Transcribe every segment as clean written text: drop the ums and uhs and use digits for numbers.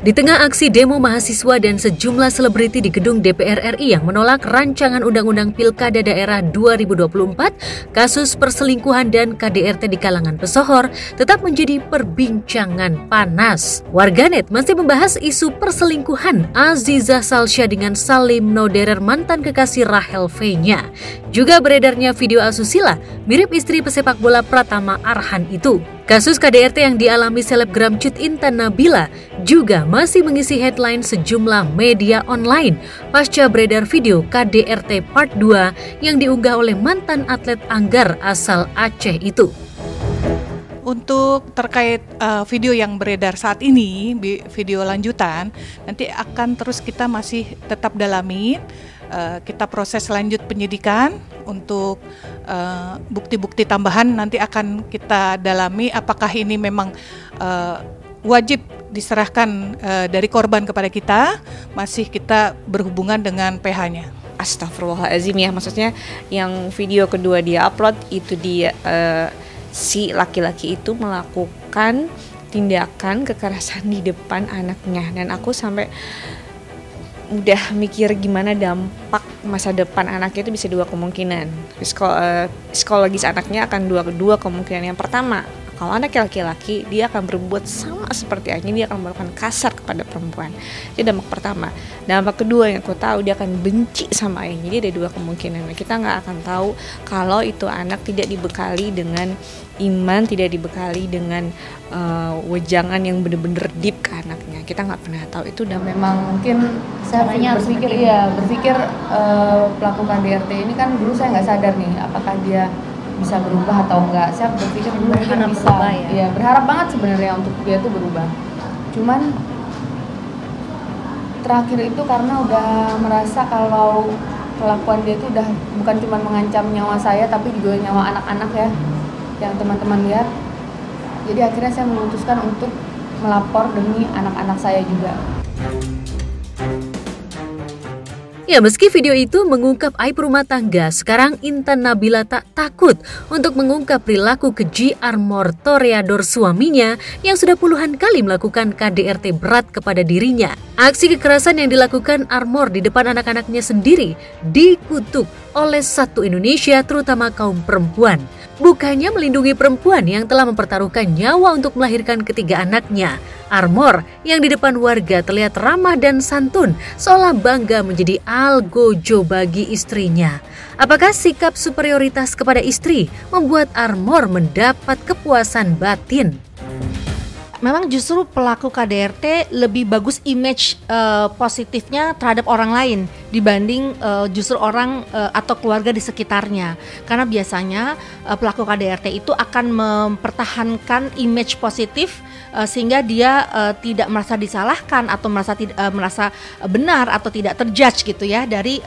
Di tengah aksi demo mahasiswa dan sejumlah selebriti di gedung DPR RI yang menolak rancangan Undang-Undang Pilkada Daerah 2024, kasus perselingkuhan dan KDRT di kalangan pesohor tetap menjadi perbincangan panas. Warganet masih membahas isu perselingkuhan Aziza Salsya dengan Salim Noderer, mantan kekasih Rahel V-nya. Juga beredarnya video asusila mirip istri pesepak bola Pratama Arhan itu. Kasus KDRT yang dialami selebgram Cut Intan Nabila juga masih mengisi headline sejumlah media online pasca beredar video KDRT Part 2 yang diunggah oleh mantan atlet Anggar asal Aceh itu. Untuk terkait video yang beredar saat ini, video lanjutan, nanti akan terus kita masih tetap dalami. Kita proses lanjut penyidikan untuk bukti-bukti tambahan nanti akan kita dalami apakah ini memang wajib diserahkan dari korban kepada kita, masih kita berhubungan dengan PH-nya. Astagfirullahaladzim ya, maksudnya yang video kedua dia upload itu dia si laki-laki itu melakukan tindakan kekerasan di depan anaknya, dan aku sampai udah mikir gimana dampak masa depan anaknya itu bisa dua kemungkinan. Psikologis anaknya akan dua kemungkinan. Yang pertama, kalau anak laki-laki dia akan berbuat sama seperti ayahnya, dia akan melakukan kasar kepada perempuan. Itu dampak pertama. Dampak kedua yang aku tahu, dia akan benci sama ayahnya. Jadi ada dua kemungkinan. Kita nggak akan tahu kalau itu anak tidak dibekali dengan iman, tidak dibekali dengan wejangan yang benar-benar deep ke anaknya. Kita nggak pernah tahu. Itu udah memang mungkin saya berpikir pelaku KDRT ini kan dulu saya nggak sadar nih apakah dia bisa berubah atau enggak. Saya berpikir dulu mungkin bisa ya, berharap banget sebenarnya untuk dia tuh berubah. Cuman terakhir itu karena udah merasa kalau kelakuan dia itu udah bukan cuma mengancam nyawa saya tapi juga nyawa anak-anak ya yang teman-teman lihat. Jadi akhirnya saya memutuskan untuk melapor demi anak-anak saya juga. Ya, meski video itu mengungkap aib rumah tangga, sekarang Intan Nabila tak takut untuk mengungkap perilaku keji Armor Toreador suaminya yang sudah puluhan kali melakukan KDRT berat kepada dirinya. Aksi kekerasan yang dilakukan Armor di depan anak-anaknya sendiri dikutuk oleh satu Indonesia, terutama kaum perempuan. Bukannya melindungi perempuan yang telah mempertaruhkan nyawa untuk melahirkan ketiga anaknya, Armor yang di depan warga terlihat ramah dan santun, seolah bangga menjadi algojo bagi istrinya. Apakah sikap superioritas kepada istri membuat Armor mendapat kepuasan batin? Memang justru pelaku KDRT lebih bagus image positifnya terhadap orang lain dibanding justru orang atau keluarga di sekitarnya. Karena biasanya pelaku KDRT itu akan mempertahankan image positif sehingga dia tidak merasa disalahkan atau merasa benar atau tidak terjudge gitu ya dari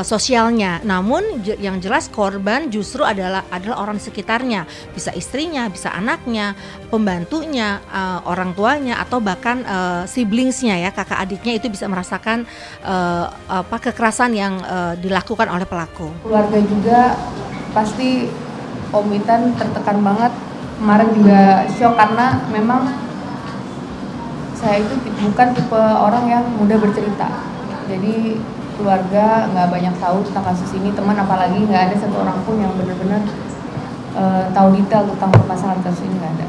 sosialnya. Namun yang jelas korban justru adalah orang sekitarnya, bisa istrinya, bisa anaknya, pembantunya, orang tuanya, atau bahkan siblingsnya ya, kakak adiknya itu bisa merasakan kekerasan yang dilakukan oleh pelaku. Keluarga juga pasti Om Intan tertekan banget. Kemarin juga shock karena memang saya itu bukan tipe orang yang mudah bercerita. Jadi keluarga nggak banyak tahu tentang kasus ini, teman apalagi nggak ada satu orang pun yang benar-benar tahu detail tentang permasalahan kasus ini, nggak ada.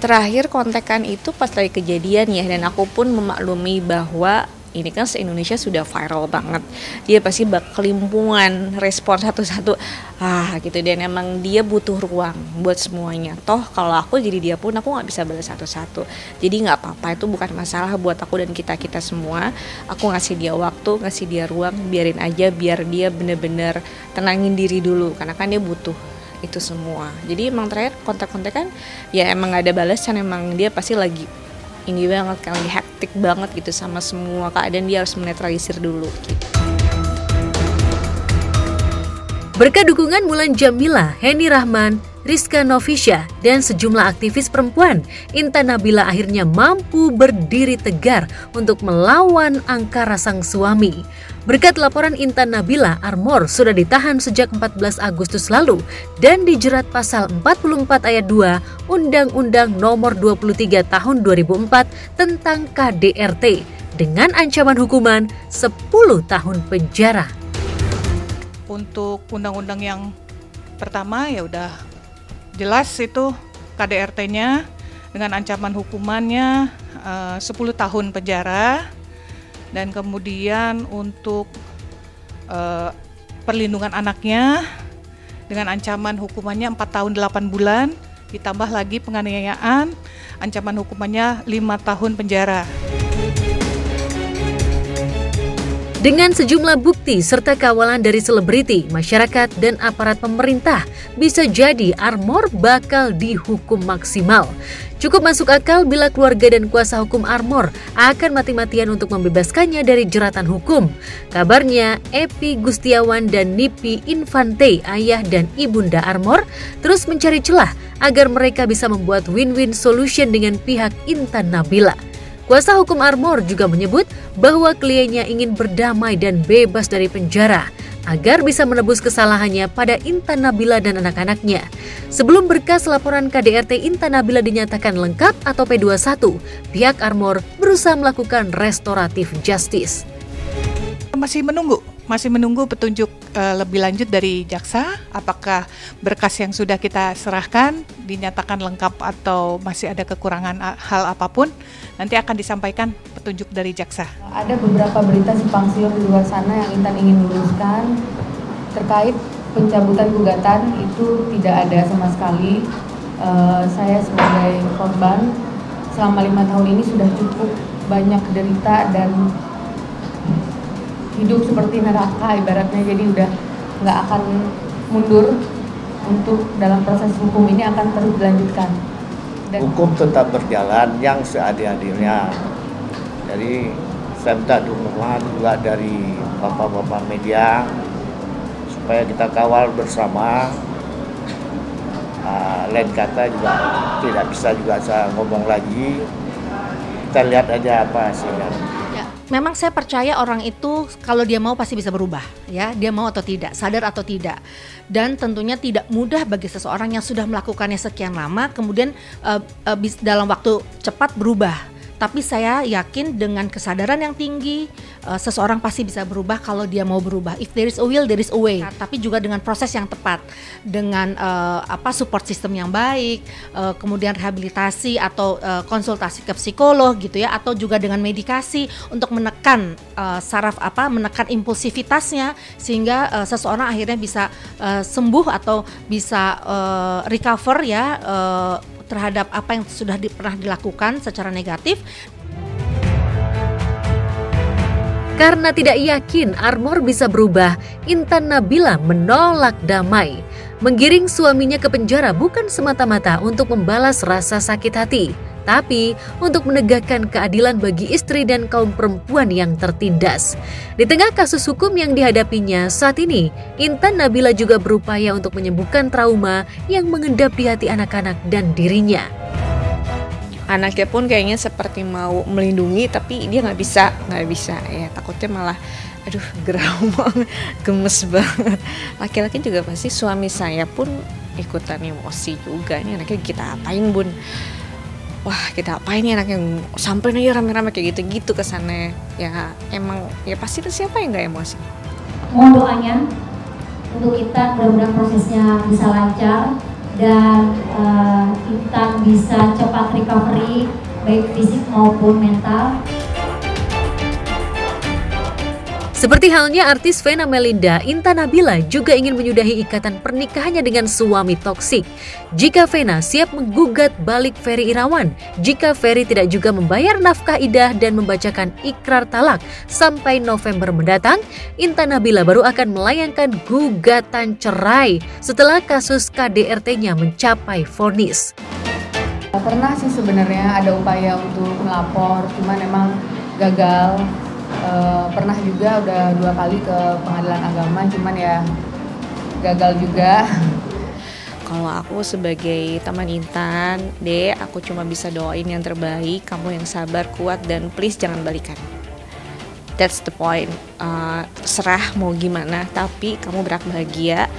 Terakhir kontekan itu pas lagi kejadian ya, dan aku pun memaklumi bahwa ini kan se-Indonesia sudah viral banget. Dia pasti kelimpungan respon satu-satu gitu, dan emang dia butuh ruang buat semuanya. Toh kalau aku jadi dia pun aku nggak bisa balas satu-satu. Jadi nggak apa-apa, itu bukan masalah buat aku dan kita semua. Aku ngasih dia waktu, ngasih dia ruang, biarin aja, biar dia bener-bener tenangin diri dulu, karena kan dia butuh itu semua. Jadi emang terakhir kontak-kontakan ya emang gak ada balasan, emang dia pasti lagi ini banget, lagi hektik banget gitu sama semua keadaan, dia harus menetralisir dulu gitu. Berkat dukungan Mulan Jamila, Henny Rahman, Rizka Novisha, dan sejumlah aktivis perempuan, Intan Nabila akhirnya mampu berdiri tegar untuk melawan angkara sang suami. Berkat laporan Intan Nabila, Armor sudah ditahan sejak 14 Agustus lalu dan dijerat pasal 44 ayat 2 Undang-Undang Nomor 23 Tahun 2004 tentang KDRT dengan ancaman hukuman 10 tahun penjara. Untuk undang-undang yang pertama ya udah jelas itu KDRT-nya dengan ancaman hukumannya 10 tahun penjara, dan kemudian untuk perlindungan anaknya dengan ancaman hukumannya 4 tahun 8 bulan, ditambah lagi penganiayaan, ancaman hukumannya 5 tahun penjara. Dengan sejumlah bukti serta kawalan dari selebriti, masyarakat, dan aparat pemerintah, bisa jadi Armor bakal dihukum maksimal. Cukup masuk akal bila keluarga dan kuasa hukum Armor akan mati-matian untuk membebaskannya dari jeratan hukum. Kabarnya, Epi Gustiawan dan Nipi Infante, ayah dan ibunda Armor, terus mencari celah agar mereka bisa membuat win-win solution dengan pihak Intan Nabila. Kuasa hukum Armor juga menyebut bahwa kliennya ingin berdamai dan bebas dari penjara agar bisa menebus kesalahannya pada Intan Nabila dan anak-anaknya. Sebelum berkas laporan KDRT Intan Nabila dinyatakan lengkap atau P21, pihak Armor berusaha melakukan restoratif justice. Masih menunggu petunjuk lebih lanjut dari jaksa, apakah berkas yang sudah kita serahkan dinyatakan lengkap atau masih ada kekurangan hal apapun, nanti akan disampaikan petunjuk dari jaksa. Ada beberapa berita simpang siur di luar sana yang Intan ingin luruskan terkait pencabutan gugatan, itu tidak ada sama sekali. Saya sebagai korban selama 5 tahun ini sudah cukup banyak derita dan hidup seperti neraka ibaratnya, jadi udah nggak akan mundur. Untuk dalam proses hukum ini akan terus dilanjutkan. Dan hukum tetap berjalan yang seadil-adilnya. Jadi saya minta dukungan juga dari bapak-bapak media supaya kita kawal bersama. Lain kata juga tidak bisa juga saya ngomong lagi. Kita lihat aja apa hasilnya. Memang saya percaya orang itu kalau dia mau pasti bisa berubah, ya, dia mau atau tidak, sadar atau tidak. Dan tentunya tidak mudah bagi seseorang yang sudah melakukannya sekian lama kemudian dalam waktu cepat berubah. Tapi saya yakin dengan kesadaran yang tinggi, seseorang pasti bisa berubah kalau dia mau berubah. If there is a will, there is a way. Tapi juga dengan proses yang tepat, dengan support system yang baik, kemudian rehabilitasi atau konsultasi ke psikolog gitu ya, atau juga dengan medikasi untuk menekan menekan impulsivitasnya sehingga seseorang akhirnya bisa sembuh atau bisa recover ya. Terhadap apa yang sudah pernah dilakukan secara negatif. Karena tidak yakin Armor bisa berubah, Intan Nabila menolak damai. Menggiring suaminya ke penjara bukan semata-mata untuk membalas rasa sakit hati, tapi untuk menegakkan keadilan bagi istri dan kaum perempuan yang tertindas. Di tengah kasus hukum yang dihadapinya saat ini, Intan Nabila juga berupaya untuk menyembuhkan trauma yang mengendap di hati anak-anak dan dirinya. Anaknya pun kayaknya seperti mau melindungi, tapi dia nggak bisa ya, takutnya malah geram banget, gemes banget. Laki-laki juga pasti, suami saya pun ikutan emosi juga, ini anaknya kita apain bun, wah kita apain nih anaknya, sampai aja rame-rame kayak gitu-gitu kesannya. Ya emang ya pasti siapa yang nggak emosi. Mohon doanya untuk kita, mudah-mudahan prosesnya bisa lancar dan Intan bisa cepat recovery baik fisik maupun mental. Seperti halnya artis Vena Melinda, Intan Nabila juga ingin menyudahi ikatan pernikahannya dengan suami toksik. Jika Vena siap menggugat balik Ferry Irawan, jika Ferry tidak juga membayar nafkah idah dan membacakan ikrar talak sampai November mendatang, Intan Nabila baru akan melayangkan gugatan cerai setelah kasus KDRT-nya mencapai vonis. Pernah sih sebenarnya ada upaya untuk melapor, cuman memang gagal. Pernah juga udah 2 kali ke pengadilan agama, cuman ya gagal juga. Kalau aku sebagai teman Intan, Dek, aku cuma bisa doain yang terbaik, kamu yang sabar, kuat, dan please jangan balikan. That's the point. Serah mau gimana, tapi kamu berhak bahagia.